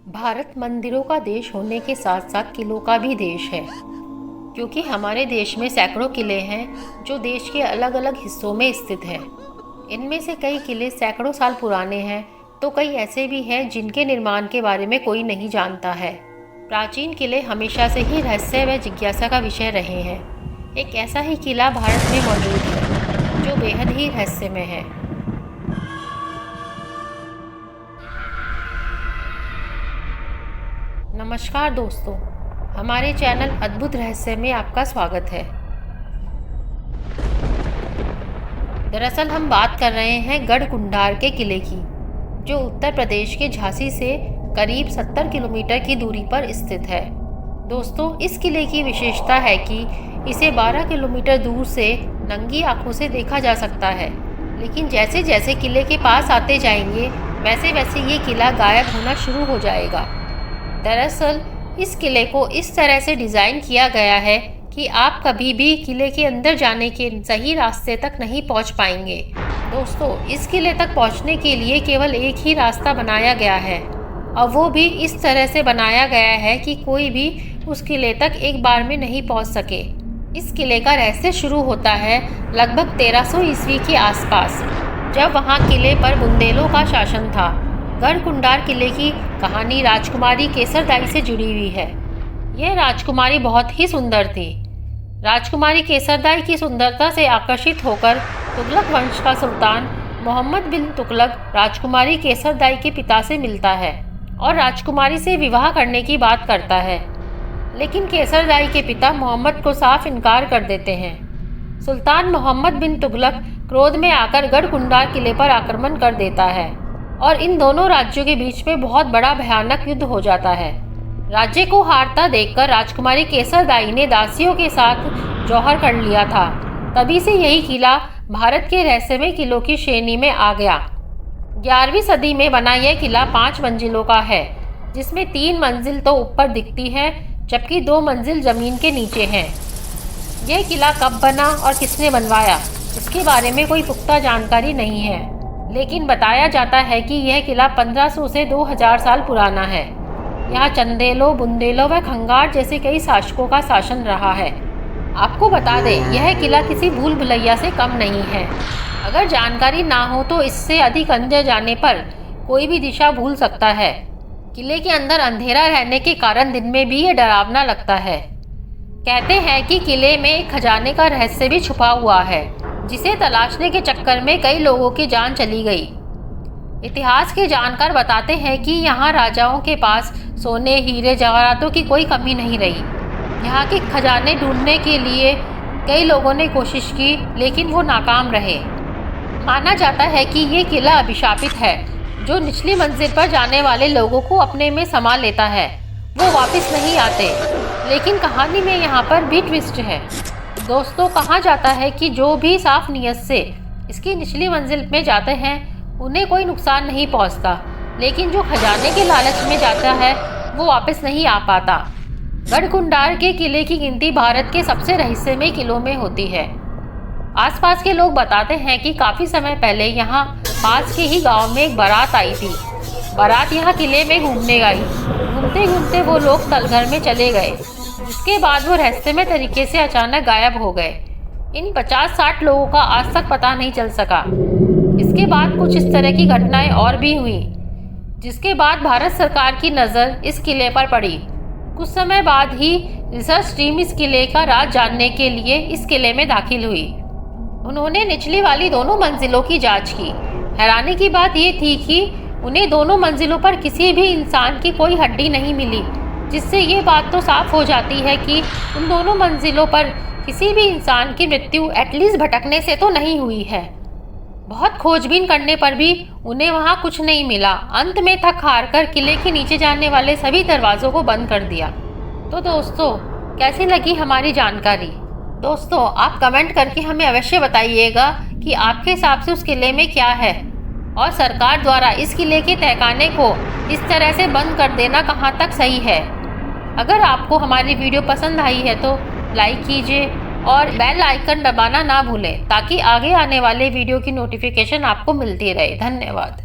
भारत मंदिरों का देश होने के साथ साथ किलों का भी देश है, क्योंकि हमारे देश में सैकड़ों किले हैं जो देश के अलग अलग हिस्सों में स्थित हैं। इनमें से कई किले सैकड़ों साल पुराने हैं, तो कई ऐसे भी हैं जिनके निर्माण के बारे में कोई नहीं जानता है। प्राचीन किले हमेशा से ही रहस्य व जिज्ञासा का विषय रहे हैं। एक ऐसा ही किला भारत में मौजूद है जो बेहद ही रहस्यमय है। नमस्कार दोस्तों, हमारे चैनल अद्भुत रहस्य में आपका स्वागत है। दरअसल हम बात कर रहे हैं गढ़कुंडार के किले की, जो उत्तर प्रदेश के झांसी से करीब 70 किलोमीटर की दूरी पर स्थित है। दोस्तों, इस किले की विशेषता है कि इसे 12 किलोमीटर दूर से नंगी आंखों से देखा जा सकता है, लेकिन जैसे जैसे किले के पास आते जाएंगे वैसे वैसे ये किला गायब होना शुरू हो जाएगा। दरअसल इस किले को इस तरह से डिज़ाइन किया गया है कि आप कभी भी किले के अंदर जाने के सही रास्ते तक नहीं पहुंच पाएंगे। दोस्तों, इस किले तक पहुंचने के लिए केवल एक ही रास्ता बनाया गया है, और वो भी इस तरह से बनाया गया है कि कोई भी उस किले तक एक बार में नहीं पहुंच सके। इस किले का रहस्य शुरू होता है लगभग 1300 ईस्वी के आसपास, जब वहाँ किले पर बुंदेलों का शासन था। गढ़कुंडार किले की कहानी राजकुमारी केसरदाई से जुड़ी हुई है। यह राजकुमारी बहुत ही सुंदर थी। राजकुमारी केसरदाई की सुंदरता से आकर्षित होकर तुगलक वंश का सुल्तान मोहम्मद बिन तुगलक राजकुमारी केसरदाई के पिता से मिलता है और राजकुमारी से विवाह करने की बात करता है, लेकिन केसरदाई के पिता मोहम्मद को साफ इनकार कर देते हैं। सुल्तान मोहम्मद बिन तुगलक क्रोध में आकर गढ़कुंडार किले पर आक्रमण कर देता है और इन दोनों राज्यों के बीच में बहुत बड़ा भयानक युद्ध हो जाता है। राज्य को हारता देखकर राजकुमारी केसरदाई ने दासियों के साथ जौहर कर लिया था। तभी से यही किला भारत के रहस्यमय किलों की श्रेणी में आ गया। 11वीं सदी में बना यह किला 5 मंजिलों का है, जिसमें 3 मंजिल तो ऊपर दिखती है जबकि 2 मंजिल जमीन के नीचे हैं। यह किला कब बना और किसने बनवाया, इसके बारे में कोई पुख्ता जानकारी नहीं है, लेकिन बताया जाता है कि यह किला 1500 से 2000 साल पुराना है। यहाँ चंदेलों, बुंदेलों व खंगार जैसे कई शासकों का शासन रहा है। आपको बता दें, यह किला किसी भूल भुलैया से कम नहीं है। अगर जानकारी ना हो तो इससे अधिक अंदर जाने पर कोई भी दिशा भूल सकता है। किले के अंदर अंधेरा रहने के कारण दिन में भी ये डरावना लगता है। कहते हैं कि किले में एक खजाने का रहस्य भी छुपा हुआ है, जिसे तलाशने के चक्कर में कई लोगों की जान चली गई। इतिहास के जानकार बताते हैं कि यहाँ राजाओं के पास सोने, हीरे, जवाहरातों की कोई कमी नहीं रही। यहाँ के खजाने ढूंढने के लिए कई लोगों ने कोशिश की, लेकिन वो नाकाम रहे। माना जाता है कि ये किला अभिशापित है, जो निचली मंजिल पर जाने वाले लोगों को अपने में समा लेता है। वो वापस नहीं आते। लेकिन कहानी में यहाँ पर भी ट्विस्ट है। दोस्तों, कहा जाता है कि जो भी साफ नीयत से इसकी निचली मंजिल में जाते हैं उन्हें कोई नुकसान नहीं पहुंचता, लेकिन जो खजाने के लालच में जाता है वो वापस नहीं आ पाता। गढ़कुंडार के किले की गिनती भारत के सबसे रहस्यमय किलों में होती है। आसपास के लोग बताते हैं कि काफ़ी समय पहले यहाँ पास के ही गांव में एक बारात आई थी। बारात यहाँ किले में घूमने गई। घूमते घूमते वो लोग तलघर में चले गए, जिसके बाद वो रहस्यमय तरीके से अचानक गायब हो गए। इन 50-60 लोगों का आज तक पता नहीं चल सका। इसके बाद कुछ इस तरह की घटनाएं और भी हुई, जिसके बाद भारत सरकार की नज़र इस किले पर पड़ी। कुछ समय बाद ही रिसर्च टीम इस किले का राज जानने के लिए इस किले में दाखिल हुई। उन्होंने निचली वाली दोनों मंजिलों की जाँच की। हैरानी की बात ये थी कि उन्हें दोनों मंजिलों पर किसी भी इंसान की कोई हड्डी नहीं मिली, जिससे ये बात तो साफ हो जाती है कि उन दोनों मंजिलों पर किसी भी इंसान की मृत्यु एटलीस्ट भटकने से तो नहीं हुई है। बहुत खोजबीन करने पर भी उन्हें वहाँ कुछ नहीं मिला। अंत में थक हार कर किले के नीचे जाने वाले सभी दरवाज़ों को बंद कर दिया। तो दोस्तों, कैसी लगी हमारी जानकारी? दोस्तों, आप कमेंट करके हमें अवश्य बताइएगा कि आपके हिसाब से उस किले में क्या है, और सरकार द्वारा इस किले के तहखाने को इस तरह से बंद कर देना कहाँ तक सही है। अगर आपको हमारी वीडियो पसंद आई है तो लाइक कीजिए और बेल आइकन दबाना ना भूलें, ताकि आगे आने वाले वीडियो की नोटिफिकेशन आपको मिलती रहे। धन्यवाद।